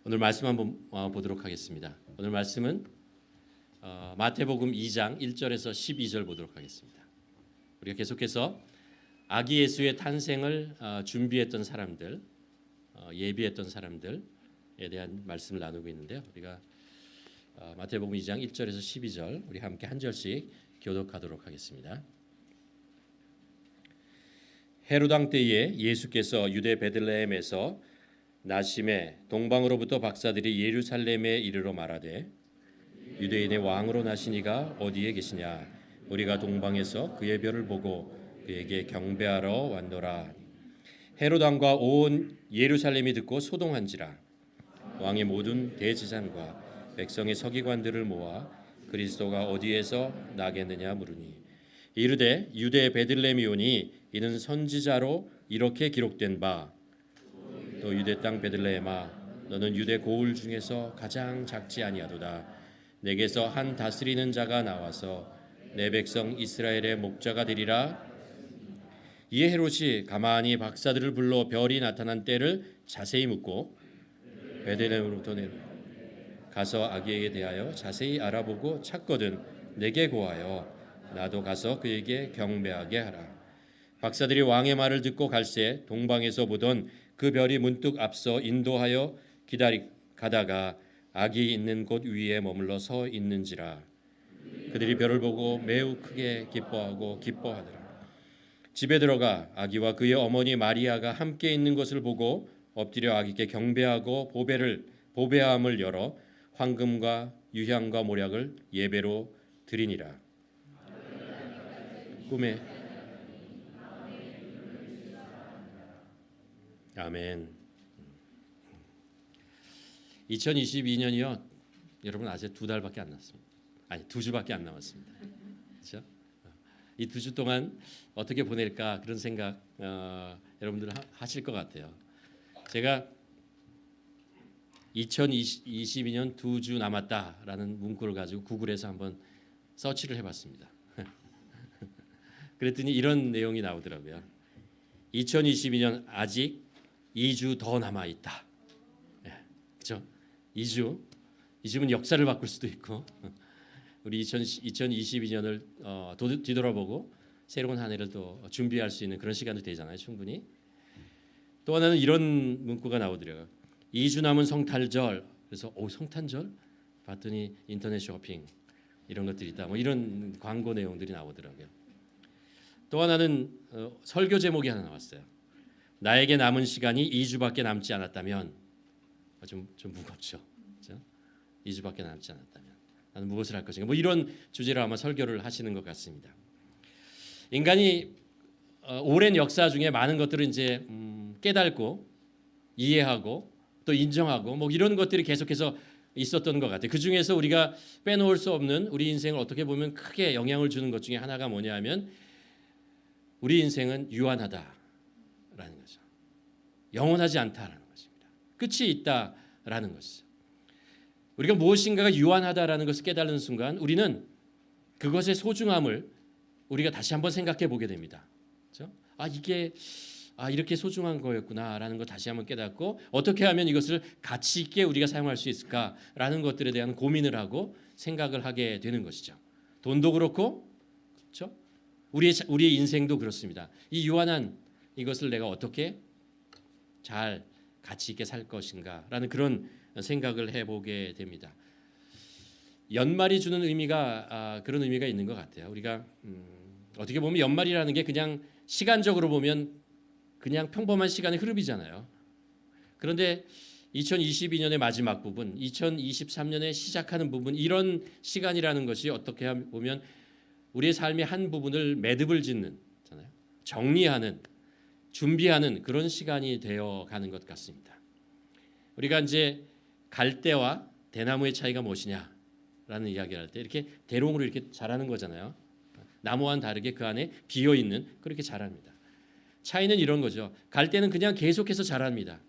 오늘 말씀 한번 보도록 하겠습니다. 오늘 말씀은 마태복음 2장 1절에서 12절 보도록 하겠습니다. 우리가 계속해서 아기 예수의 탄생을 준비했던 사람들, 예비했던 사람들에 대한 말씀을 나누고 있는데요. 우리가 마태복음 2장 1절에서 12절 우리 함께 한 절씩 교독하도록 하겠습니다. 헤롯 왕 때에 예수께서 유대 베들레헴에서 나심에 동방으로부터 박사들이 예루살렘에 이르러 말하되 유대인의 왕으로 나시니가 어디에 계시냐? 우리가 동방에서 그의 별을 보고 그에게 경배하러 왔노라. 헤롯 왕과 온 예루살렘이 듣고 소동한지라. 왕의 모든 대제사장과 백성의 서기관들을 모아 그리스도가 어디에서 나겠느냐 물으니 이르되 유대 베들레헴이오니 이는 선지자로 이렇게 기록된 바 또 유대 땅 베들레헴아 너는 유대 고을 중에서 가장 작지 아니하도다. 내게서 한 다스리는 자가 나와서 내 백성 이스라엘의 목자가 되리라. 이에 헤롯이 가만히 박사들을 불러 별이 나타난 때를 자세히 묻고 베들레헴으로부터 가서 아기에게 대하여 자세히 알아보고 찾거든 내게 고하여 나도 가서 그에게 경배하게 하라. 박사들이 왕의 말을 듣고 갈새 동방에서 보던 그 별이 문득 앞서 인도하여 가다가 아기 있는 곳 위에 머물러 서 있는지라. 그들이 별을 보고 매우 크게 기뻐하더라. 집에 들어가 아기와 그의 어머니 마리아가 함께 있는 것을 보고 엎드려 아기께 경배하고 보배함을 열어 황금과 유향과 모략을 예배로 드리니라. 꿈에 아멘. 2022년이요. 여러분 아직 2달밖에 안 남았습니다. 아니 2주밖에 안 남았습니다. 그렇죠? 이 2주 동안 어떻게 보낼까 그런 생각 여러분들 하실 것 같아요. 제가 2022년 2주 남았다라는 문구를 가지고 구글에서 한번 서치를 해봤습니다. 그랬더니 이런 내용이 나오더라고요. 2022년 아직 2주 더 남아 있다. 그렇죠? 2주면 역사를 바꿀 수도 있고 우리 2022년을 뒤돌아보고 새로운 한 해를 또 준비할 수 있는 그런 시간도 되잖아요. 충분히. 또 하나는 이런 문구가 나오더라고요. 2주 남은 성탄절. 그래서 성탄절? 봤더니 인터넷 쇼핑 이런 것들이 있다. 뭐 이런 광고 내용들이 나오더라고요. 또 하나는 설교 제목이 하나 나왔어요. 나에게 남은 시간이 2주밖에 남지 않았다면 좀 무겁죠. 그렇죠? 2주밖에 남지 않았다면 나는 무엇을 할 것인가. 뭐 이런 주제로 아마 설교를 하시는 것 같습니다. 인간이 오랜 역사 중에 많은 것들을 이제 깨닫고 이해하고 또 인정하고 뭐 이런 것들이 계속해서 있었던 것 같아요. 그 중에서 우리가 빼놓을 수 없는 우리 인생을 어떻게 보면 크게 영향을 주는 것 중에 하나가 뭐냐면 우리 인생은 유한하다라는 거죠. 영원하지 않다라는 것입니다. 끝이 있다라는 것이죠. 우리가 무엇인가가 유한하다라는 것을 깨달는 순간 우리는 그것의 소중함을 우리가 다시 한번 생각해 보게 됩니다. 그렇죠? 이게 이렇게 소중한 거였구나라는 걸 다시 한번 깨닫고 어떻게 하면 이것을 가치 있게 우리가 사용할 수 있을까라는 것들에 대한 고민을 하고 생각을 하게 되는 것이죠. 돈도 그렇고 그렇죠? 우리의 인생도 그렇습니다. 이 유한한 이것을 내가 어떻게 잘 가치 있게 살 것인가라는 그런 생각을 해보게 됩니다. 연말이 주는 의미가 그런 의미가 있는 것 같아요. 우리가 어떻게 보면 연말이라는 게 그냥 시간적으로 보면 그냥 평범한 시간의 흐름이잖아요. 그런데 2022년의 마지막 부분, 2023년에 시작하는 부분 이런 시간이라는 것이 어떻게 보면 우리의 삶의 한 부분을 매듭을 짓는 정리하는 준비하는 그런 시간이 되어가는 것 같습니다. 우리가 이제 갈대와 대나무의 차이가 무엇이냐라는 이야기를 할 때 이렇게 대롱으로 이렇게 자라는 거잖아요. 나무와는 다르게 그 안에 비어 있는 그렇게 자랍니다. 차이는 이런 거죠. 갈대는 그냥 계속해서 자랍니다.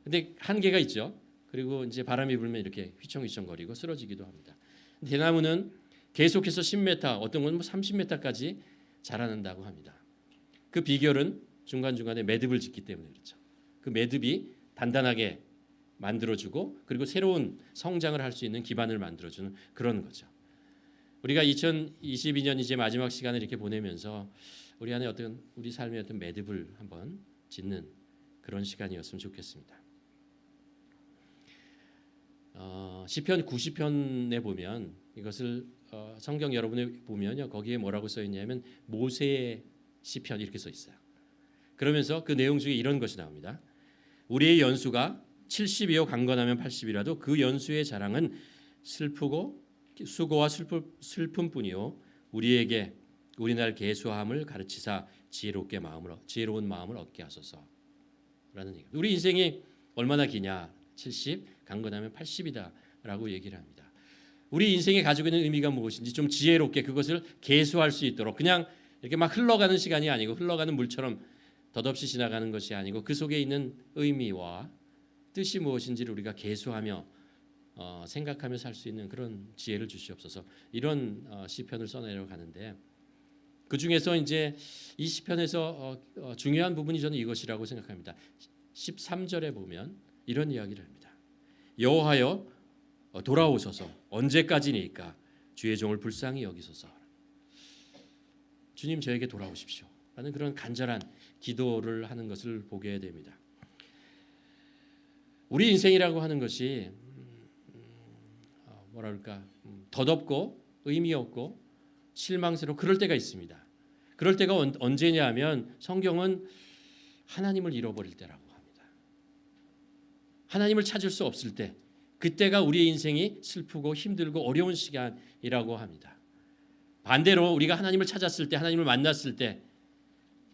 근데 한계가 있죠. 그리고 이제 바람이 불면 이렇게 휘청휘청거리고 쓰러지기도 합니다. 대나무는 계속해서 10m, 어떤 건 30m까지 자라난다고 합니다. 그 비결은 중간중간에 매듭을 짓기 때문에 그렇죠. 그 매듭이 단단하게 만들어주고 그리고 새로운 성장을 할 수 있는 기반을 만들어주는 그런 거죠. 우리가 2022년 이제 마지막 시간을 이렇게 보내면서 우리 안에 우리 삶의 어떤 매듭을 한번 짓는 그런 시간이었으면 좋겠습니다. 시편 90편에 보면 이것을 성경 여러분에 보면요, 거기에 뭐라고 써 있냐면 모세의 시편 이렇게 써 있어요. 그러면서 그 내용 중에 이런 것이 나옵니다. 우리의 연수가 70이요 강건하면 80이라도 그 연수의 자랑은 슬프고 수고와 슬픔뿐이요 우리에게 우리 날 계수함을 가르치사 지혜로운 마음을 얻게 하소서라는 얘기입니다. 우리 인생이 얼마나 기냐? 70 강건하면 80이다라고 얘기를 합니다. 우리 인생이 가지고 있는 의미가 무엇인지 좀 지혜롭게 그것을 계수할 수 있도록, 그냥 이렇게 막 흘러가는 시간이 아니고 흘러가는 물처럼 덧없이 지나가는 것이 아니고 그 속에 있는 의미와 뜻이 무엇인지를 우리가 계수하며 생각하며 살 수 있는 그런 지혜를 주시옵소서. 이런 시편을 써내려 가는데 그 중에서 이제 이 시편에서 중요한 부분이 저는 이것이라고 생각합니다. 13절에 보면 이런 이야기를 합니다. 여호와여 돌아오소서. 언제까지니까 주의 종을 불쌍히 여기소서. 주님 저에게 돌아오십시오 라는 그런 간절한 기도를 하는 것을 보게 됩니다. 우리 인생이라고 하는 것이 뭐랄까 덧없고 의미 없고 실망스럽고 그럴 때가 있습니다. 그럴 때가 언제냐 하면 성경은 하나님을 잃어버릴 때라고 합니다. 하나님을 찾을 수 없을 때, 그때가 우리의 인생이 슬프고 힘들고 어려운 시간이라고 합니다. 반대로 우리가 하나님을 찾았을 때, 하나님을 만났을 때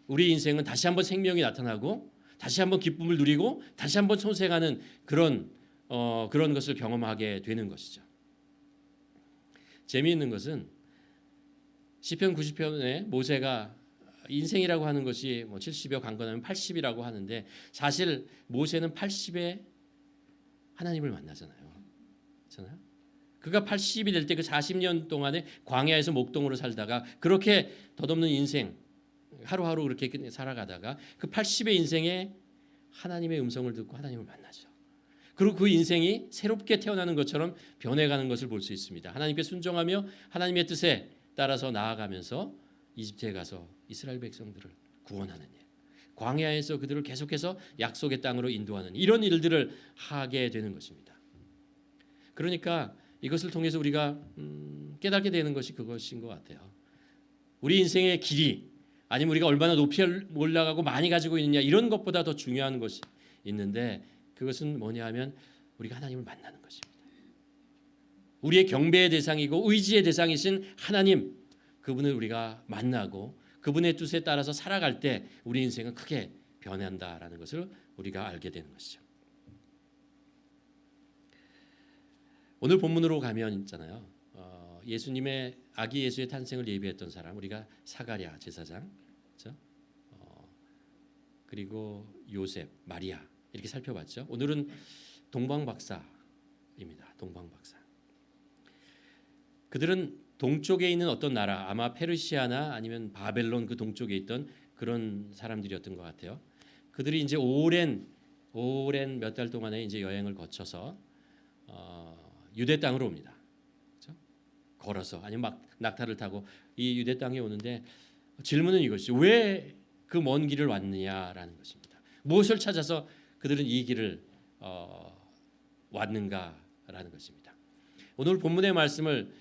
우리 인생은 다시 한번 생명이 나타나고 다시 한번 기쁨을 누리고 다시 한번 소생하는 그런 것을 경험하게 되는 것이죠. 재미있는 것은 시편 90편에 모세가 인생이라고 하는 것이 70여 강건하면 80이라고 하는데 사실 모세는 80에 하나님을 만나잖아요. 그렇잖아요? 그가 80이 될 때 그 40년 동안에 광야에서 목동으로 살다가 그렇게 덧없는 인생 하루하루 그렇게 살아가다가 그 80의 인생에 하나님의 음성을 듣고 하나님을 만나죠. 그리고 그 인생이 새롭게 태어나는 것처럼 변해가는 것을 볼 수 있습니다. 하나님께 순종하며 하나님의 뜻에 따라서 나아가면서 이집트에 가서 이스라엘 백성들을 구원하는 일, 광야에서 그들을 계속해서 약속의 땅으로 인도하는 이런 일들을 하게 되는 것입니다. 그러니까 이것을 통해서 우리가 깨닫게 되는 것이 그것인 것 같아요. 우리 인생의 길이 아니면 우리가 얼마나 높이 올라가고 많이 가지고 있느냐 이런 것보다 더 중요한 것이 있는데 그것은 뭐냐 하면 우리가 하나님을 만나는 것입니다. 우리의 경배의 대상이고 의지의 대상이신 하나님, 그분을 우리가 만나고 그분의 뜻에 따라서 살아갈 때 우리 인생은 크게 변한다라는 것을 우리가 알게 되는 것이죠. 오늘 본문으로 가면 있잖아요. 예수님의 아기 예수의 탄생을 예비했던 사람, 우리가 사가랴 제사장, 그렇죠? 그리고 요셉, 마리아 이렇게 살펴봤죠. 오늘은 동방박사입니다. 동방박사. 그들은 동쪽에 있는 어떤 나라, 아마 페르시아나 아니면 바벨론 그 동쪽에 있던 그런 사람들이었던 것 같아요. 그들이 이제 오랜 몇 달 동안의 이제 여행을 거쳐서 유대 땅으로 옵니다. 그렇죠? 걸어서 아니면 막 낙타를 타고 이 유대 땅에 오는데 질문은 이것이죠. 왜 그 먼 길을 왔느냐라는 것입니다. 무엇을 찾아서 그들은 이 길을 왔는가라는 것입니다. 오늘 본문의 말씀을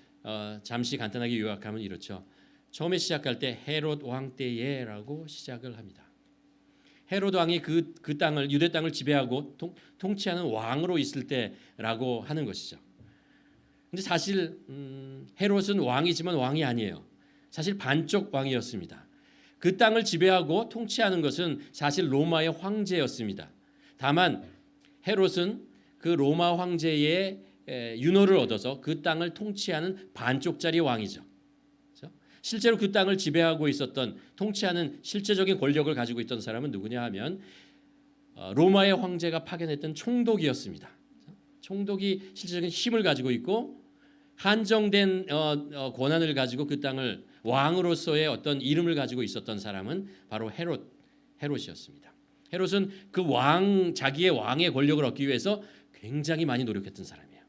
잠시 간단하게 요약하면 이렇죠. 처음에 시작할 때 헤롯 왕 때에라고 시작을 합니다. 헤롯 왕이 그 땅을 유대 땅을 지배하고 통치하는 왕으로 있을 때라고 하는 것이죠. 근데 사실 헤롯은 왕이지만 왕이 아니에요. 사실 반쪽 왕이었습니다. 그 땅을 지배하고 통치하는 것은 사실 로마의 황제였습니다. 다만 헤롯은 그 로마 황제의 윤호를 얻어서 그 땅을 통치하는 반쪽짜리 왕이죠. 그렇죠? 실제로 그 땅을 지배하고 있었던 통치하는 실제적인 권력을 가지고 있던 사람은 누구냐 하면 로마의 황제가 파견했던 총독이었습니다. 총독이 실제적인 힘을 가지고 있고 한정된 권한을 가지고 그 땅을 왕으로서의 어떤 이름을 가지고 있었던 사람은 바로 헤롯이었습니다. 헤롯은 그 자기의 왕의 권력을 얻기 위해서 굉장히 많이 노력했던 사람이에요.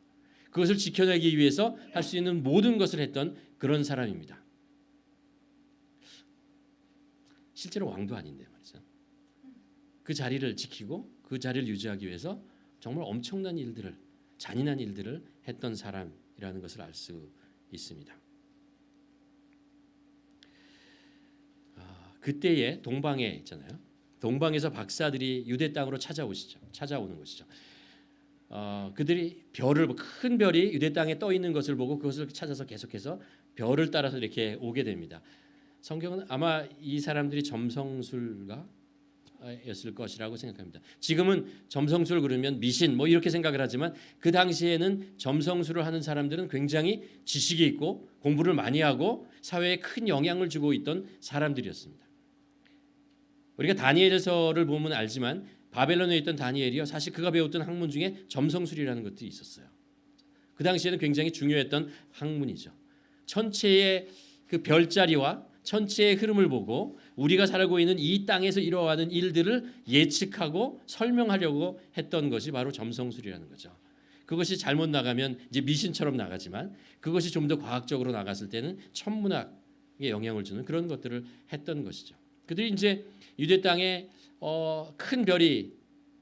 그것을 지켜내기 위해서 할 수 있는 모든 것을 했던 그런 사람입니다. 실제로 왕도 아닌데 말이죠. 그 자리를 지키고 그 자리를 유지하기 위해서 정말 엄청난 일들을, 잔인한 일들을 했던 사람이라는 것을 알 수 있습니다. 그때에 동방에 있잖아요. 동방에서 박사들이 유대 땅으로 찾아오는 것이죠. 그들이 큰 별이 유대 땅에 떠 있는 것을 보고 그것을 찾아서 계속해서 별을 따라서 이렇게 오게 됩니다. 성경은 아마 이 사람들이 점성술가였을 것이라고 생각합니다. 지금은 점성술 그러면 미신 뭐 이렇게 생각을 하지만 그 당시에는 점성술을 하는 사람들은 굉장히 지식이 있고 공부를 많이 하고 사회에 큰 영향을 주고 있던 사람들이었습니다. 우리가 다니엘서를 보면 알지만 바벨론에 있던 다니엘이요, 사실 그가 배웠던 학문 중에 점성술이라는 것도 있었어요. 그 당시에는 굉장히 중요했던 학문이죠. 천체의 그 별자리와 천체의 흐름을 보고 우리가 살고 있는 이 땅에서 일어나는 일들을 예측하고 설명하려고 했던 것이 바로 점성술이라는 거죠. 그것이 잘못 나가면 이제 미신처럼 나가지만 그것이 좀 더 과학적으로 나갔을 때는 천문학에 영향을 주는 그런 것들을 했던 것이죠. 그들이 이제 유대 땅에 큰 별이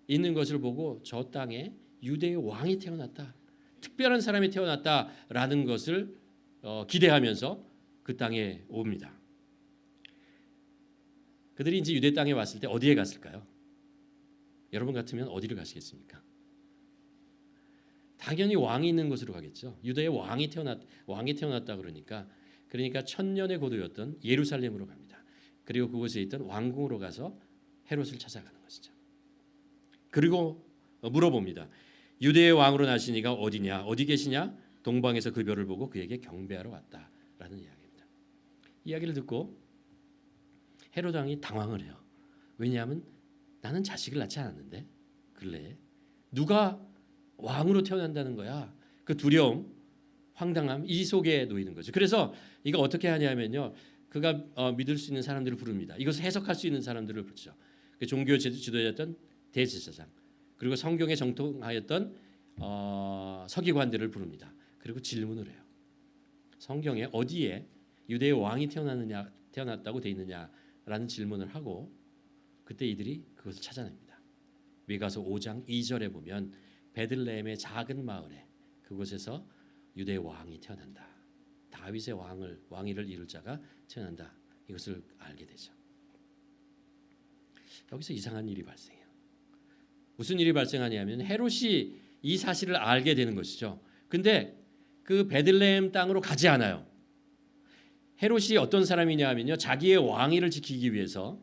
있는 것을 보고 저 땅에 유대의 왕이 태어났다, 특별한 사람이 태어났다라는 것을 기대하면서 그 땅에 옵니다. 그들이 이제 유대 땅에 왔을 때 어디에 갔을까요? 여러분 같으면 어디를 가시겠습니까? 당연히 왕이 있는 곳으로 가겠죠. 유대의 왕이 태어났다 그러니까 천년의 고도였던 예루살렘으로 갑니다. 그리고 그곳에 있던 왕궁으로 가서 헤롯을 찾아가는 것이죠. 그리고 물어봅니다. 유대의 왕으로 나시니가 어디냐? 어디 계시냐? 동방에서 그 별을 보고 그에게 경배하러 왔다라는 이야기입니다. 이야기를 듣고 헤롯 왕이 당황을 해요. 왜냐하면 나는 자식을 낳지 않았는데 근래에 누가 왕으로 태어난다는 거야. 그 두려움, 황당함 이 속에 놓이는 거죠. 그래서 이거 어떻게 하냐면요, 그가 믿을 수 있는 사람들을 부릅니다. 이것을 해석할 수 있는 사람들을 부르죠. 그 종교 지도자였던 대제사장, 그리고 성경에 정통하였던 서기관들을 부릅니다. 그리고 질문을 해요. 성경에 어디에 유대의 왕이 태어났다고 돼 있느냐라는 질문을 하고 그때 이들이 그것을 찾아냅니다. 미가서 5장 2절에 보면 베들레헴의 작은 마을에 그곳에서 유대의 왕이 태어난다. 다윗의 왕위를 이룰 자가 태어난다. 이것을 알게 되죠. 여기서 이상한 일이 발생해요. 무슨 일이 발생하냐면 헤롯이 이 사실을 알게 되는 것이죠. 근데 그 베들레헴 땅으로 가지 않아요. 헤롯이 어떤 사람이냐 하면요, 자기의 왕위를 지키기 위해서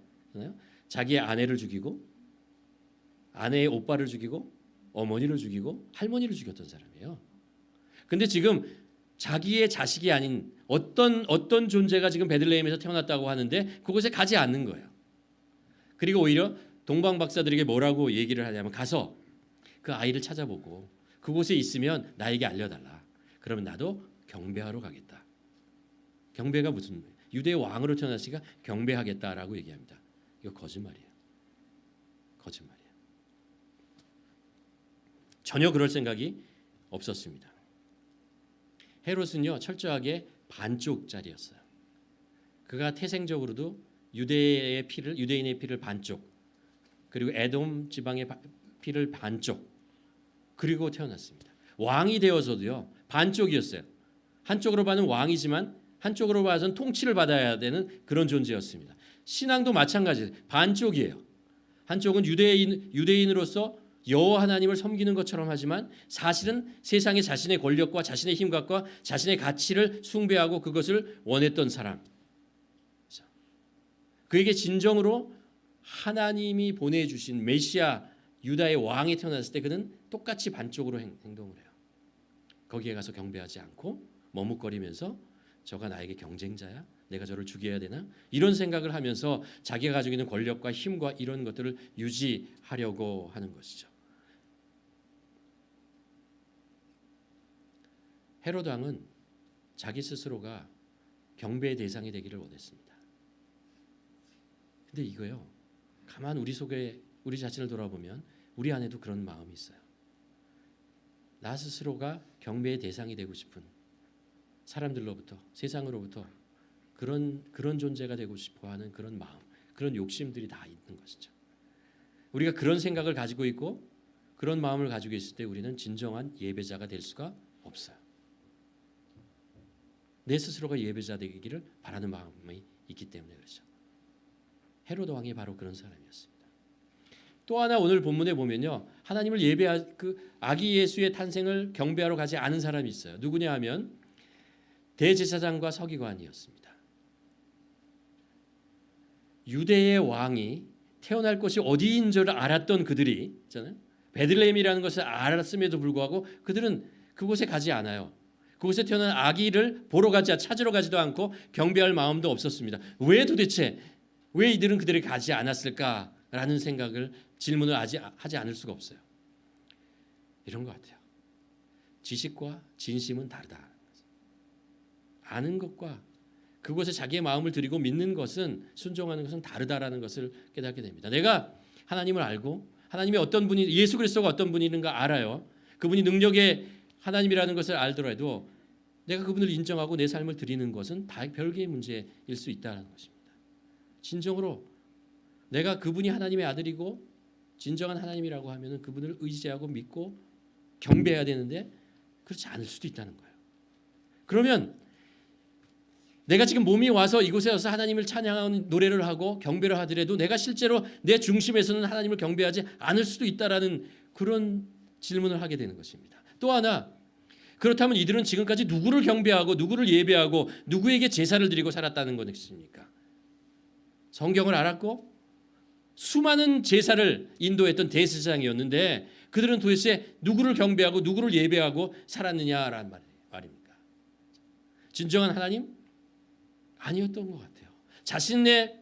자기의 아내를 죽이고 아내의 오빠를 죽이고 어머니를 죽이고 할머니를 죽였던 사람이에요. 근데 지금 자기의 자식이 아닌 어떤 존재가 지금 베들레헴에서 태어났다고 하는데 그곳에 가지 않는 거예요. 그리고 오히려 동방 박사들에게 뭐라고 얘기를 하냐면 가서 그 아이를 찾아보고 그곳에 있으면 나에게 알려달라. 그러면 나도 경배하러 가겠다. 경배가 무슨 유대의 왕으로 태어났으니까 경배하겠다라고 얘기합니다. 이거 거짓말이에요. 거짓말이에요. 전혀 그럴 생각이 없었습니다. 헤롯은요 철저하게 반쪽짜리였어요. 그가 태생적으로도 유대인의 피를 반쪽, 그리고 에돔 지방의 피를 반쪽, 그리고 태어났습니다. 왕이 되어서도요 반쪽이었어요. 한쪽으로 봐는 왕이지만 한쪽으로 봐서는 통치를 받아야 되는 그런 존재였습니다. 신앙도 마찬가지예요. 반쪽이에요. 한쪽은 유대인으로서 여호와 하나님을 섬기는 것처럼 하지만 사실은 세상에 자신의 권력과 자신의 힘과 자신의 가치를 숭배하고 그것을 원했던 사람. 그에게 진정으로 하나님이 보내주신 메시아 유다의 왕이 태어났을 때 그는 똑같이 반쪽으로 행동을 해요. 거기에 가서 경배하지 않고 머뭇거리면서 저가 나에게 경쟁자야? 내가 저를 죽여야 되나? 이런 생각을 하면서 자기가 가지고 있는 권력과 힘과 이런 것들을 유지하려고 하는 것이죠. 헤롯 왕은 자기 스스로가 경배의 대상이 되기를 원했습니다. 근데 이거요, 가만 우리 속에 우리 자신을 돌아보면 우리 안에도 그런 마음이 있어요. 나 스스로가 경배의 대상이 되고 싶은 사람들로부터, 세상으로부터 그런 존재가 되고 싶어하는 그런 마음, 그런 욕심들이 다 있는 것이죠. 우리가 그런 생각을 가지고 있고 그런 마음을 가지고 있을 때 우리는 진정한 예배자가 될 수가 없어요. 내 스스로가 예배자 되기를 바라는 마음이 있기 때문에 그렇죠. 헤로드 왕이 바로 그런 사람이었습니다. 또 하나 오늘 본문에 보면요, 하나님을 아기 예수의 탄생을 경배하러 가지 않은 사람이 있어요. 누구냐 하면 대제사장과 서기관이었습니다. 유대의 왕이 태어날 곳이 어디인 줄 알았던 그들이 있잖아요. 베들레헴이라는 것을 알았음에도 불구하고 그들은 그곳에 가지 않아요. 그곳에 태어난 아기를 찾으러 가지도 않고 경배할 마음도 없었습니다. 왜 이들은 그들이 가지 않았을까라는 질문을 하지 않을 수가 없어요. 이런 것 같아요. 지식과 진심은 다르다. 아는 것과 그곳에 자기의 마음을 들이고 믿는 것은, 순종하는 것은 다르다라는 것을 깨닫게 됩니다. 내가 하나님을 알고 하나님이 어떤 분이, 예수 그리스도가 어떤 분인가 알아요. 그분이 능력의 하나님이라는 것을 알더라도 내가 그분을 인정하고 내 삶을 드리는 것은 다 별개의 문제일 수 있다는 것입니다. 진정으로 내가 그분이 하나님의 아들이고 진정한 하나님이라고 하면 그분을 의지하고 믿고 경배해야 되는데 그렇지 않을 수도 있다는 거예요. 그러면 내가 지금 몸이 와서 이곳에 와서 하나님을 찬양하는 노래를 하고 경배를 하더라도 내가 실제로 내 중심에서는 하나님을 경배하지 않을 수도 있다라는 그런 질문을 하게 되는 것입니다. 또 하나, 그렇다면 이들은 지금까지 누구를 경배하고 누구를 예배하고 누구에게 제사를 드리고 살았다는 것입니까? 성경을 알았고 수많은 제사를 인도했던 대제사장이었는데 그들은 도대체 누구를 경배하고 누구를 예배하고 살았느냐라는 말입니까? 진정한 하나님? 아니었던 것 같아요. 자신의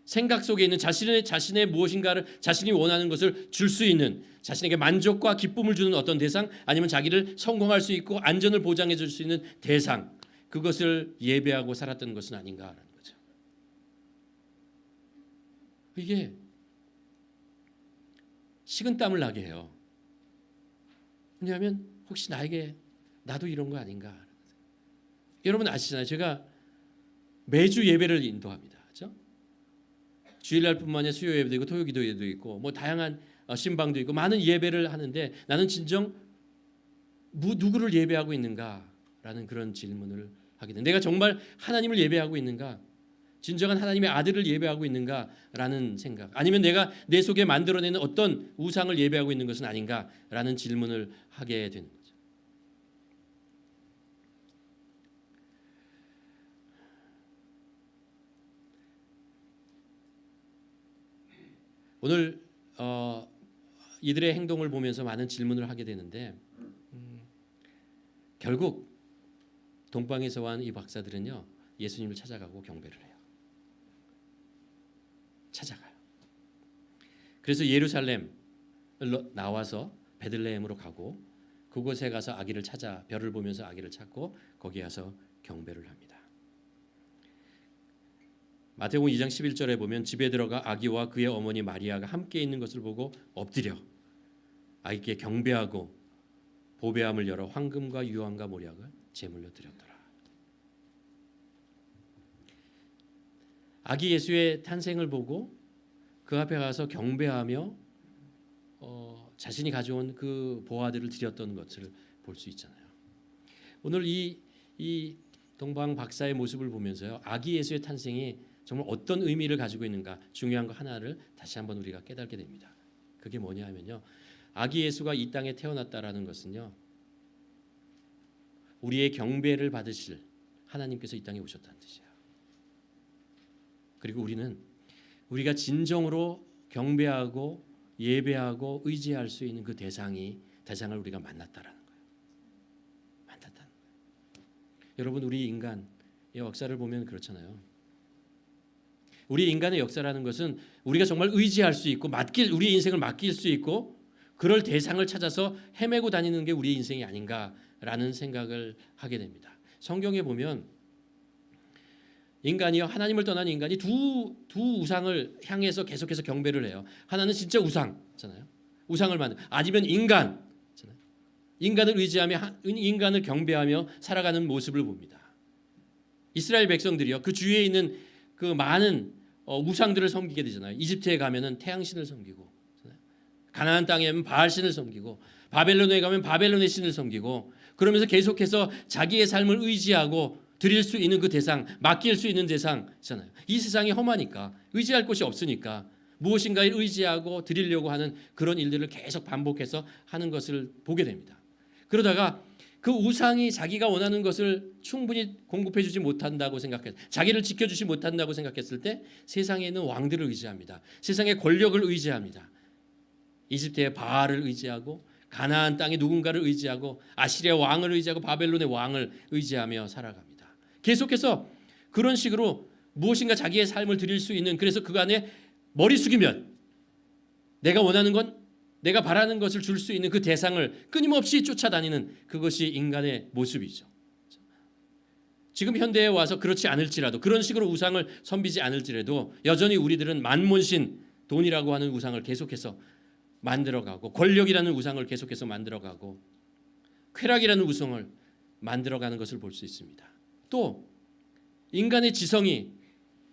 생각 속에 있는 자신의 무엇인가를, 자신이 원하는 것을 줄 수 있는, 자신에게 만족과 기쁨을 주는 어떤 대상, 아니면 자기를 성공할 수 있고 안전을 보장해 줄 수 있는 대상, 그것을 예배하고 살았던 것은 아닌가라는 거죠. 이게 식은땀을 나게 해요. 왜냐하면 혹시 나도 이런 거 아닌가. 여러분 아시잖아요. 제가 매주 예배를 인도합니다. 그렇죠? 주일날뿐만 아니라 수요 예배도 있고 토요 기도회도 있고 뭐 다양한 신방도 있고 많은 예배를 하는데 나는 진정 누구를 예배하고 있는가라는 그런 질문을 하게 돼. 내가 정말 하나님을 예배하고 있는가? 진정한 하나님의 아들을 예배하고 있는가라는 생각. 아니면 내가 내 속에 만들어내는 어떤 우상을 예배하고 있는 것은 아닌가라는 질문을 하게 되는 거죠. 오늘 이들의 행동을 보면서 많은 질문을 하게 되는데 결국 동방에서 온 이 박사들은요, 예수님을 찾아가고 경배를 해요. 찾아가요. 그래서 예루살렘 나와서 베들레헴으로 가고 그곳에 가서 아기를 찾아 별을 보면서 아기를 찾고 거기에 가서 경배를 합니다. 마태복음 2장 11절에 보면 집에 들어가 아기와 그의 어머니 마리아가 함께 있는 것을 보고 엎드려 아기께 경배하고 보배함을 열어 황금과 유황과 모략을 제물로 드렸더라. 아기 예수의 탄생을 보고 그 앞에 가서 경배하며 자신이 가져온 그 보화들을 드렸던 것을 볼 수 있잖아요. 오늘 이 동방 박사의 모습을 보면서요, 아기 예수의 탄생이 정말 어떤 의미를 가지고 있는가 중요한 거 하나를 다시 한번 우리가 깨닫게 됩니다. 그게 뭐냐 하면요, 아기 예수가 이 땅에 태어났다라는 것은요, 우리의 경배를 받으실 하나님께서 이 땅에 오셨다는 뜻이에요. 그리고 우리가 진정으로 경배하고 예배하고 의지할 수 있는 그 대상을 우리가 만났다라는 거예요. 만났다는 거예요. 여러분, 우리 인간의 역사를 보면 그렇잖아요. 우리 인간의 역사라는 것은 우리가 정말 의지할 수 있고 우리 인생을 맡길 수 있고 그럴 대상을 찾아서 헤매고 다니는 게 우리의 인생이 아닌가라는 생각을 하게 됩니다. 성경에 보면 하나님을 떠난 인간이 두 우상을 향해서 계속해서 경배를 해요. 하나는 진짜 우상잖아요. 우상을 만든, 아니면 인간잖아요. 인간을 의지하며 인간을 경배하며 살아가는 모습을 봅니다. 이스라엘 백성들이요, 그 주위에 있는 그 많은 우상들을 섬기게 되잖아요. 이집트에 가면은 태양신을 섬기고, 가나안 땅에 가면 바알신을 섬기고, 바벨론에 가면 바벨론의 신을 섬기고, 그러면서 계속해서 자기의 삶을 의지하고 드릴 수 있는 그 대상, 맡길 수 있는 대상이잖아요. 이 세상이 험하니까, 의지할 곳이 없으니까 무엇인가에 의지하고 드리려고 하는 그런 일들을 계속 반복해서 하는 것을 보게 됩니다. 그러다가 그 우상이 자기가 원하는 것을 충분히 공급해 주지 못한다고 생각했, 자기를 지켜주지 못한다고 생각했을 때 세상에 있는 왕들을 의지합니다. 세상의 권력을 의지합니다. 이집트의 바알을 의지하고, 가나안 땅의 누군가를 의지하고, 아시리아 왕을 의지하고, 바벨론의 왕을 의지하며 살아갑니다. 계속해서 그런 식으로 무엇인가 자기의 삶을 드릴 수 있는, 그래서 그 안에 머리 숙이면 내가 원하는 건, 내가 바라는 것을 줄 수 있는 그 대상을 끊임없이 쫓아다니는, 그것이 인간의 모습이죠. 지금 현대에 와서 그렇지 않을지라도, 그런 식으로 우상을 섬기지 않을지라도 여전히 우리들은 만몬신, 돈이라고 하는 우상을 계속해서 만들어가고, 권력이라는 우상을 계속해서 만들어가고, 쾌락이라는 우상을 만들어가는 것을 볼 수 있습니다. 또 인간의 지성이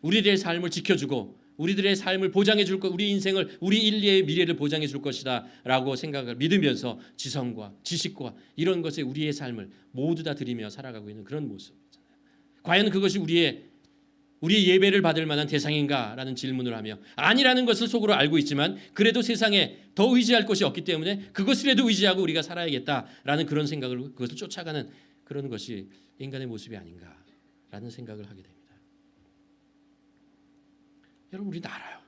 우리들의 삶을 지켜주고 우리들의 삶을 보장해 줄 것, 우리 인생을, 우리 인류의 미래를 보장해 줄 것이다 라고 생각을 믿으면서 지성과 지식과 이런 것에 우리의 삶을 모두 다 드리며 살아가고 있는 그런 모습이잖아요. 과연 그것이 우리의 예배를 받을 만한 대상인가라는 질문을 하며, 아니라는 것을 속으로 알고 있지만 그래도 세상에 더 의지할 것이 없기 때문에 그것이라도 의지하고 우리가 살아야겠다라는 그런 생각을, 그것을 쫓아가는 그런 것이 인간의 모습이 아닌가라는 생각을 하게 됩니다. 여러분, 우리는 알아요.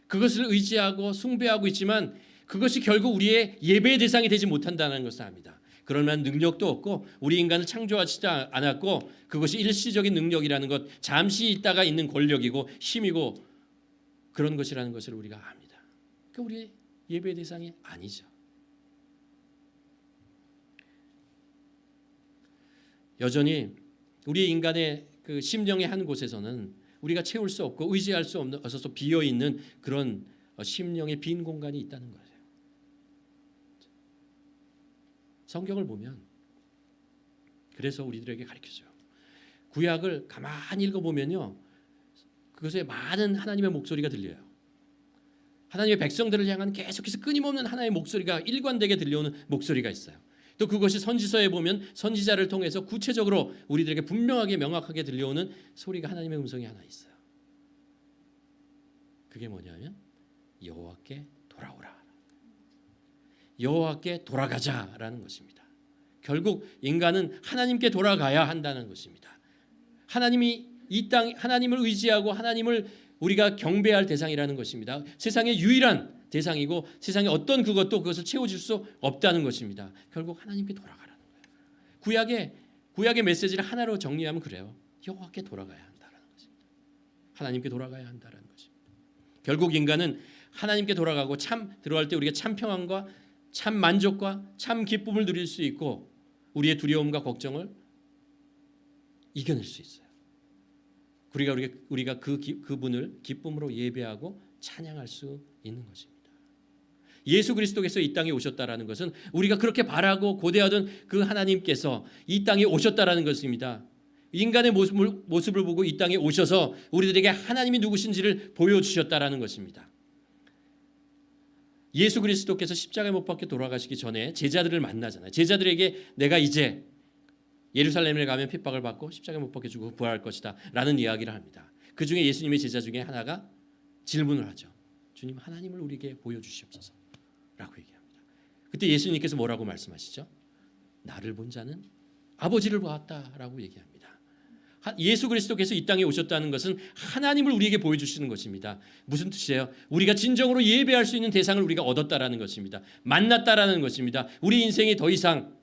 그것을 의지하고 숭배하고 있지만 그것이 결국 우리의 예배의 대상이 되지 못한다는 것을 압니다. 그럴 만한 능력도 없고, 우리 인간을 창조하지 않았고, 그것이 일시적인 능력이라는 것, 잠시 있다가 있는 권력이고 힘이고 그런 것이라는 것을 우리가 압니다. 그러니까 우리의 예배의 대상이 아니죠. 여전히 우리 인간의 그 심령의 한 곳에서는 우리가 채울 수 없고 의지할 수 없어서 비어있는 그런 심령의 빈 공간이 있다는 거예요. 성경을 보면 그래서 우리들에게 가르쳐줘요. 구약을 가만히 읽어보면요, 그것에 많은 하나님의 목소리가 들려요. 하나님의 백성들을 향한 계속해서 끊임없는 하나의 목소리가 일관되게 들려오는 목소리가 있어요. 또 그것이 선지서에 보면 선지자를 통해서 구체적으로 우리들에게 분명하게 명확하게 들려오는 소리가, 하나님의 음성이 하나 있어요. 그게 뭐냐면 여호와께 돌아오라, 여호와께 돌아가자라는 것입니다. 결국 인간은 하나님께 돌아가야 한다는 것입니다. 하나님이 이 땅, 하나님을 의지하고 하나님을 우리가 경배할 대상이라는 것입니다. 세상의 유일한 대상이고 세상의 어떤 그것을 채워줄 수 없다는 것입니다. 결국 하나님께 돌아가라는 거예요. 구약의 메시지를 하나로 정리하면 그래요. 여호와께 돌아가야 한다는 것입니다. 하나님께 돌아가야 한다는 것입니다. 결국 인간은 하나님께 돌아가고 들어갈 때 우리가 참 평안과 참 만족과 참 기쁨을 누릴 수 있고, 우리의 두려움과 걱정을 이겨낼 수 있어요. 우리가 그분을 기쁨으로 예배하고 찬양할 수 있는 것입니다. 예수 그리스도께서 이 땅에 오셨다라는 것은 우리가 그렇게 바라고 고대하던 그 하나님께서 이 땅에 오셨다라는 것입니다. 인간의 모습을 보고 이 땅에 오셔서 우리들에게 하나님이 누구신지를 보여주셨다라는 것입니다. 예수 그리스도께서 십자가에 못 박혀 돌아가시기 전에 제자들을 만나잖아요. 제자들에게 내가 이제 예루살렘에 가면 핍박을 받고 십자가에 못 박혀 죽고 부활할 것이다 라는 이야기를 합니다. 그 중에 예수님의 제자 중에 하나가 질문을 하죠. 주님, 하나님을 우리에게 보여주시옵소서 라고 얘기합니다. 그때 예수님께서 뭐라고 말씀하시죠? 나를 본 자는 아버지를 보았다라고 얘기합니다. 예수 그리스도께서 이 땅에 오셨다는 것은 하나님을 우리에게 보여주시는 것입니다. 무슨 뜻이에요? 우리가 진정으로 예배할 수 있는 대상을 우리가 얻었다라는 것입니다. 만났다라는 것입니다. 우리 인생이 더 이상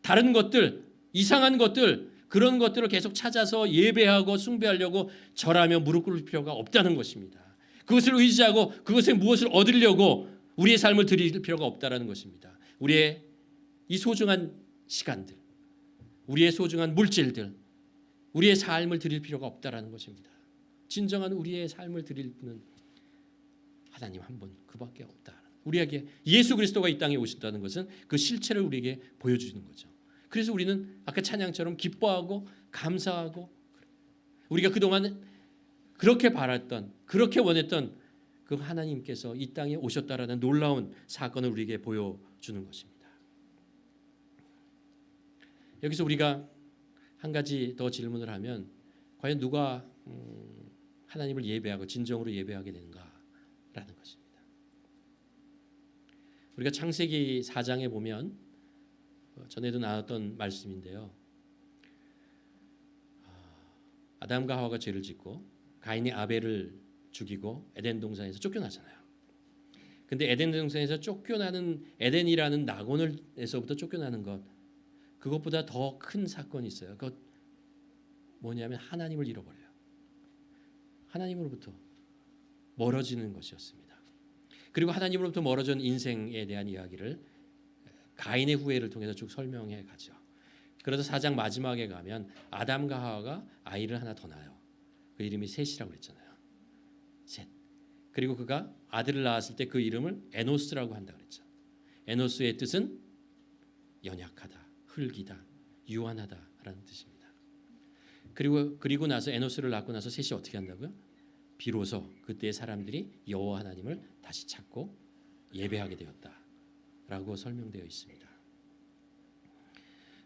다른 것들, 이상한 것들, 그런 것들을 계속 찾아서 예배하고 숭배하려고 절하며 무릎 꿇을 필요가 없다는 것입니다. 그것을 의지하고 그것에 무엇을 얻으려고 우리의 삶을 드릴 필요가 없다는 것입니다. 우리의 이 소중한 시간들, 우리의 소중한 물질들, 우리의 삶을 드릴 필요가 없다는 것입니다. 진정한 우리의 삶을 드릴 분은 하나님 한 분, 그밖에 없다는 것입니다. 우리에게 예수 그리스도가 이 땅에 오셨다는 것은 그 실체를 우리에게 보여주는 거죠. 그래서 우리는 아까 찬양처럼 기뻐하고 감사하고 우리가 그동안 그렇게 바랐던 그렇게 원했던 그 하나님께서 이 땅에 오셨다라는 놀라운 사건을 우리에게 보여주는 것입니다. 여기서 우리가 한 가지 더 질문을 하면 과연 누가 하나님을 예배하고 진정으로 예배하게 되는가라는 것입니다. 우리가 창세기 4장에 보면 전에도 나눴던 말씀인데요. 아담과 하와가 죄를 짓고 가인이 아벨을 죽이고 에덴 동산에서 쫓겨나잖아요. 근데 에덴 동산에서 쫓겨나는 에덴이라는 낙원에서부터 쫓겨나는 것 그것보다 더 큰 사건이 있어요. 그것 뭐냐면 하나님을 잃어버려요. 하나님으로부터 멀어지는 것이었습니다. 그리고 하나님으로부터 멀어진 인생에 대한 이야기를 가인의 후예를 통해서 쭉 설명해 가죠. 그래서 4장 마지막에 가면 아담과 하와가 아이를 하나 더 낳아요. 그 이름이 셋이라고 그랬잖아요. 셋. 그리고 그가 아들을 낳았을 때 그 이름을 에노스라고 한다 그랬죠. 에노스의 뜻은 연약하다, 흙이다, 유한하다라는 뜻입니다. 그리고 나서 에노스를 낳고 나서 셋이 어떻게 한다고요? 비로소 그때의 사람들이 여호와 하나님을 다시 찾고 예배하게 되었다라고 설명되어 있습니다.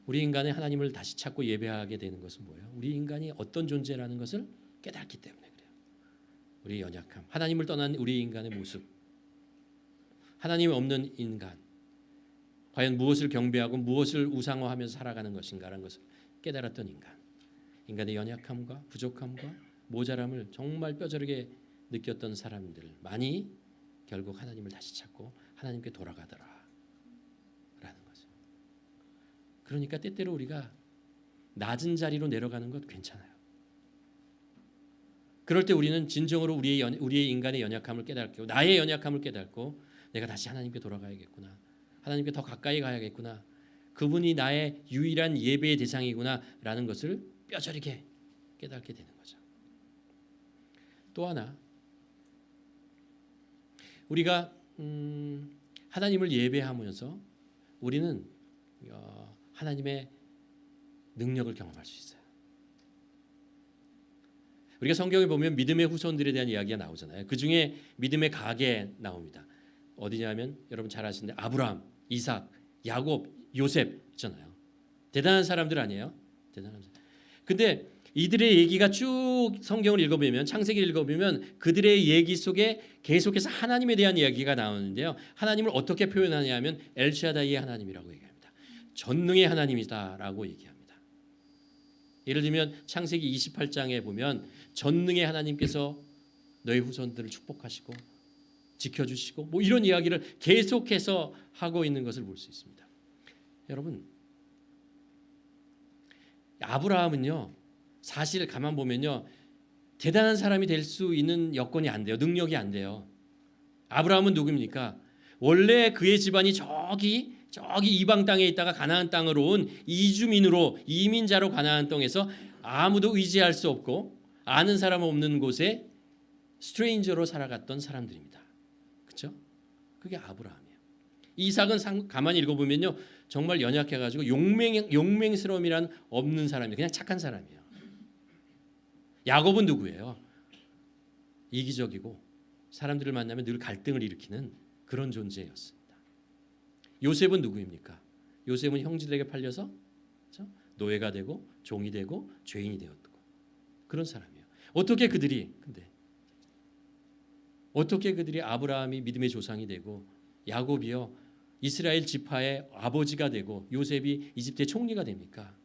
우리 인간이 하나님을 다시 찾고 예배하게 되는 것은 뭐예요? 우리 인간이 어떤 존재라는 것을 깨닫기 때문에 그래요. 우리의 연약함, 하나님을 떠난 우리 인간의 모습, 하나님 없는 인간, 과연 무엇을 경배하고 무엇을 우상화하면서 살아가는 것인가라는 것을 깨달았던 인간의 연약함과 부족함과 모자람을 정말 뼈저리게 느꼈던 사람들 많이 결국 하나님을 다시 찾고 하나님께 돌아가더라라는 거죠. 그러니까 때때로 우리가 낮은 자리로 내려가는 것 괜찮아요. 그럴 때 우리는 진정으로 우리의 인간의 연약함을 깨닫고 나의 연약함을 깨닫고 내가 다시 하나님께 돌아가야겠구나. 하나님께 더 가까이 가야겠구나. 그분이 나의 유일한 예배의 대상이구나라는 것을 뼈저리게 깨닫게 되는 거죠. 또 하나 우리가 하나님을 예배하면서 우리는 하나님의 능력을 경험할 수 있어요. 우리가 성경에 보면 믿음의 후손들에 대한 이야기가 나오잖아요. 그중에 믿음의 가게 나옵니다. 어디냐면 여러분 잘 아시는데 아브라함, 이삭, 야곱, 요셉 있잖아요. 대단한 사람들 아니에요? 대단한 사람. 근데 이들의 얘기가 쭉 성경을 읽어보면 창세기를 읽어보면 그들의 얘기 속에 계속해서 하나님에 대한 이야기가 나오는데요. 하나님을 어떻게 표현하냐면 엘샤다이의 하나님이라고 얘기합니다. 전능의 하나님이다라고 얘기합니다. 예를 들면 창세기 28장에 보면 전능의 하나님께서 너희 후손들을 축복하시고 지켜주시고 뭐 이런 이야기를 계속해서 하고 있는 것을 볼 수 있습니다. 여러분 아브라함은요 사실 가만 보면요 대단한 사람이 될 수 있는 여건이 안 돼요. 능력이 안 돼요. 아브라함은 누구입니까? 원래 그의 집안이 저기 이방 땅에 있다가 가나안 땅으로 온 이주민으로 이민자로 가나안 땅에서 아무도 의지할 수 없고 아는 사람 없는 곳에 스트레인저로 살아갔던 사람들입니다. 그렇죠? 그게 아브라함이에요. 이삭은 가만히 읽어보면요 정말 연약해가지고 용맹스러움이란 없는 사람이에요. 그냥 착한 사람이에요. 야곱은 누구예요? 이기적이고 사람들을 만나면 늘 갈등을 일으키는 그런 존재였습니다. 요셉은 누구입니까? 요셉은 형제들에게 팔려서 그렇죠? 노예가 되고 종이 되고 죄인이 되었고 그런 사람이에요. 어떻게 그들이 아브라함이 믿음의 조상이 되고 야곱이요 이스라엘 지파의 아버지가 되고 요셉이 이집트의 총리가 됩니까?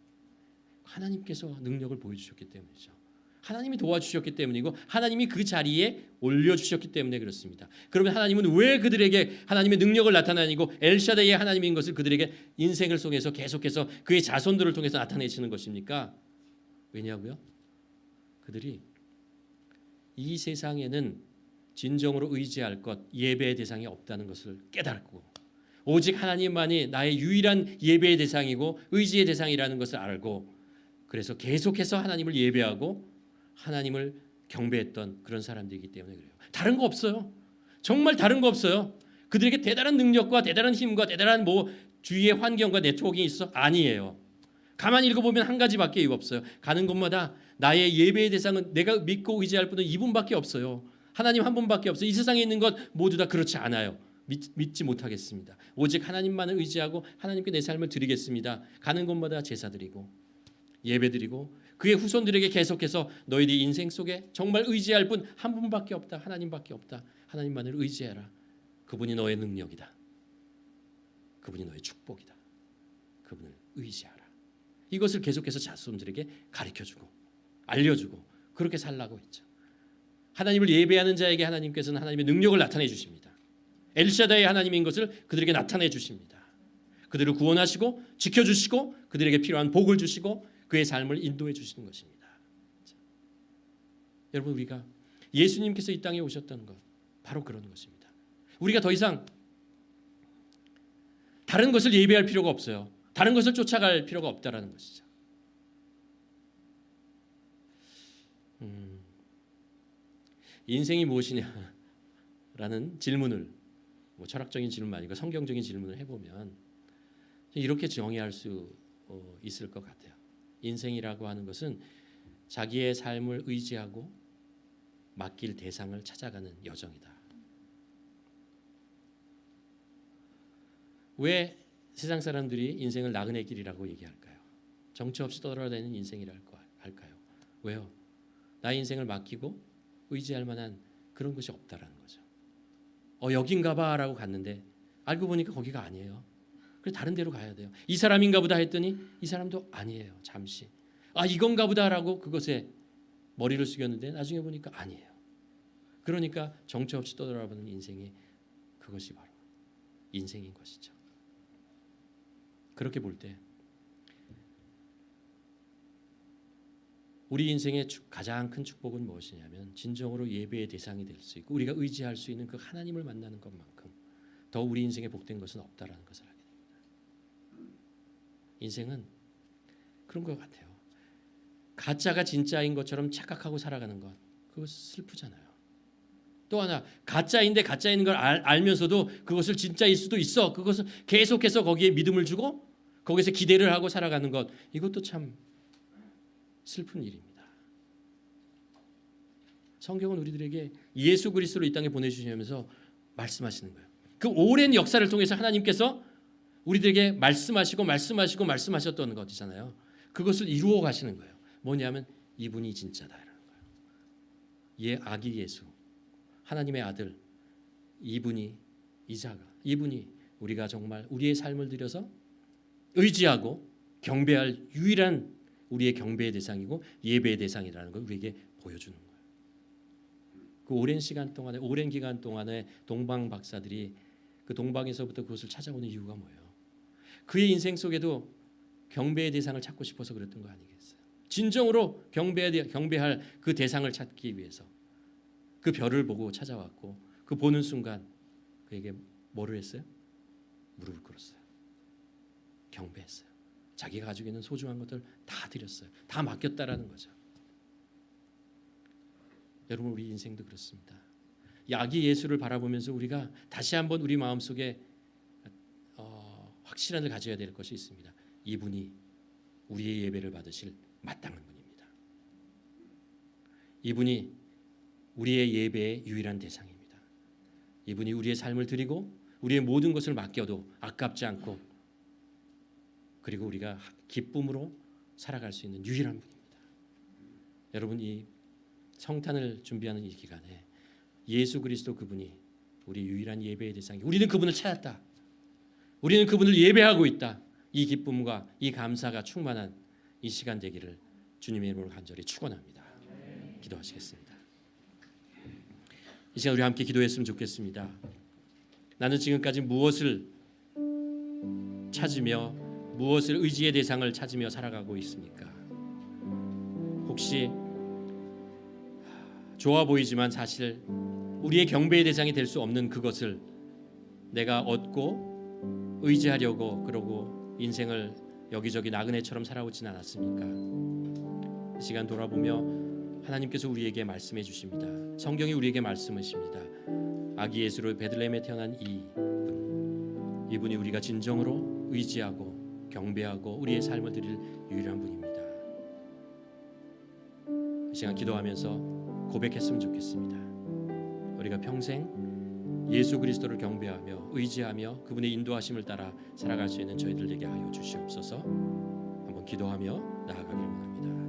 하나님께서 능력을 보여주셨기 때문이죠. 하나님이 도와주셨기 때문이고 하나님이 그 자리에 올려주셨기 때문에 그렇습니다. 그러면 하나님은 왜 그들에게 하나님의 능력을 나타내고 엘샤다이의 하나님인 것을 그들에게 인생을 속에서 계속해서 그의 자손들을 통해서 나타내시는 것입니까? 왜냐고요? 그들이 이 세상에는 진정으로 의지할 것 예배의 대상이 없다는 것을 깨닫고 오직 하나님만이 나의 유일한 예배의 대상이고 의지의 대상이라는 것을 알고 그래서 계속해서 하나님을 예배하고 하나님을 경배했던 그런 사람들이기 때문에 그래요. 다른 거 없어요. 정말 다른 거 없어요. 그들에게 대단한 능력과 대단한 힘과 대단한 주위의 환경과 네트워킹이 있어? 아니에요. 가만히 읽어보면 한 가지밖에 없어요. 가는 곳마다 나의 예배의 대상은 내가 믿고 의지할 분은 이분밖에 없어요. 하나님 한 분밖에 없어요. 이 세상에 있는 것 모두 다 그렇지 않아요. 믿지 못하겠습니다. 오직 하나님만을 의지하고 하나님께 내 삶을 드리겠습니다. 가는 곳마다 제사 드리고 예배 드리고 그의 후손들에게 계속해서 너희들 인생 속에 정말 의지할 분 한 분밖에 없다. 하나님밖에 없다. 하나님만을 의지해라. 그분이 너의 능력이다. 그분이 너의 축복이다. 그분을 의지하라. 이것을 계속해서 자손들에게 가르쳐주고 알려주고 그렇게 살라고 했죠. 하나님을 예배하는 자에게 하나님께서는 하나님의 능력을 나타내 주십니다. 엘샤다의 하나님인 것을 그들에게 나타내 주십니다. 그들을 구원하시고 지켜주시고 그들에게 필요한 복을 주시고 그의 삶을 인도해 주시는 것입니다. 자, 여러분, 우리가 예수님께서 이 땅에 오셨다는 것 바로 그런 것입니다. 우리가 더 이상 다른 것을 예배할 필요가 없어요. 다른 것을 쫓아갈 필요가 없다라는 것이죠. 인생이 무엇이냐라는 질문을 철학적인 질문 아니고 성경적인 질문을 해보면 이렇게 정의할 수 있을 것 같아요. 인생이라고 하는 것은 자기의 삶을 의지하고 맡길 대상을 찾아가는 여정이다. 왜 세상 사람들이 인생을 나그네 길이라고 얘기할까요? 정처 없이 떠돌아다니는 인생이랄까 할까요? 왜요? 나의 인생을 맡기고 의지할 만한 그런 것이 없다라는 거죠. 여긴가 봐라고 갔는데 알고 보니까 거기가 아니에요. 그래서 다른 데로 가야 돼요. 이 사람인가 보다 했더니 이 사람도 아니에요. 잠시. 이건가 보다라고 그것에 머리를 숙였는데 나중에 보니까 아니에요. 그러니까 정처 없이 떠돌아보는 인생이 그것이 바로 인생인 것이죠. 그렇게 볼 때 우리 인생의 가장 큰 축복은 무엇이냐면 진정으로 예배의 대상이 될 수 있고 우리가 의지할 수 있는 그 하나님을 만나는 것만큼 더 우리 인생에 복된 것은 없다라는 것을 알게 됩니다. 인생은 그런 것 같아요. 가짜가 진짜인 것처럼 착각하고 살아가는 것, 그거 슬프잖아요. 또 하나, 가짜인데 가짜인 걸 알면서도 그것을 진짜일 수도 있어. 그것을 계속해서 거기에 믿음을 주고 거기서 기대를 하고 살아가는 것, 이것도 참 슬픈 일입니다. 성경은 우리들에게 예수 그리스도를 이 땅에 보내주시면서 말씀하시는 거예요. 그 오랜 역사를 통해서 하나님께서 우리들에게 말씀하셨던 것이잖아요. 그것을 이루어 가시는 거예요. 뭐냐면 이분이 진짜다라는 거예요. 아기 예수, 하나님의 아들, 이분이 이분이 우리가 정말 우리의 삶을 들여서 의지하고 경배할 유일한 우리의 경배의 대상이고 예배의 대상이라는 걸 우리에게 보여주는 거예요. 그 오랜 기간 동안에 동방 박사들이 그 동방에서부터 그것을 찾아오는 이유가 뭐예요? 그의 인생 속에도 경배의 대상을 찾고 싶어서 그랬던 거 아니겠어요? 진정으로 경배할 그 대상을 찾기 위해서 그 별을 보고 찾아왔고 그 보는 순간 그에게 뭐를 했어요? 무릎을 꿇었어요. 경배했어요. 자기가 가지고 있는 소중한 것들 다 드렸어요. 다 맡겼다라는 거죠. 여러분, 우리 인생도 그렇습니다. 아기 예수를 바라보면서 우리가 다시 한번 우리 마음속에 확실함을 가져야 될 것이 있습니다. 이분이 우리의 예배를 받으실 마땅한 분입니다. 이분이 우리의 예배의 유일한 대상입니다. 이분이 우리의 삶을 드리고 우리의 모든 것을 맡겨도 아깝지 않고 그리고 우리가 기쁨으로 살아갈 수 있는 유일한 분입니다. 여러분, 이 성탄을 준비하는 이 기간에 예수 그리스도 그분이 우리 유일한 예배의 대상이, 우리는 그분을 찾았다. 우리는 그분을 예배하고 있다. 이 기쁨과 이 감사가 충만한 이 시간 되기를 주님의 이름으로 간절히 축원합니다. 기도하시겠습니다. 이 시간 우리 함께 기도했으면 좋겠습니다. 나는 지금까지 무엇을 찾으며 무엇을 의지의 대상을 찾으며 살아가고 있습니까? 혹시 좋아 보이지만 사실 우리의 경배의 대상이 될 수 없는 그것을 내가 얻고 의지하려고 그러고 인생을 여기저기 나그네처럼 살아오진 않았습니까? 이 시간 돌아보며 하나님께서 우리에게 말씀해 주십니다. 성경이 우리에게 말씀하십니다. 아기 예수로 베들레헴에 태어난 이분이 우리가 진정으로 의지하고 경배하고 우리의 삶을 드릴 유일한 분입니다. 이 시간 기도하면서 고백했으면 좋겠습니다. 우리가 평생 예수 그리스도를 경배하며 의지하며 그분의 인도하심을 따라 살아갈 수 있는 저희들 되게 하여 주시옵소서. 한번 기도하며 나아가길 원합니다.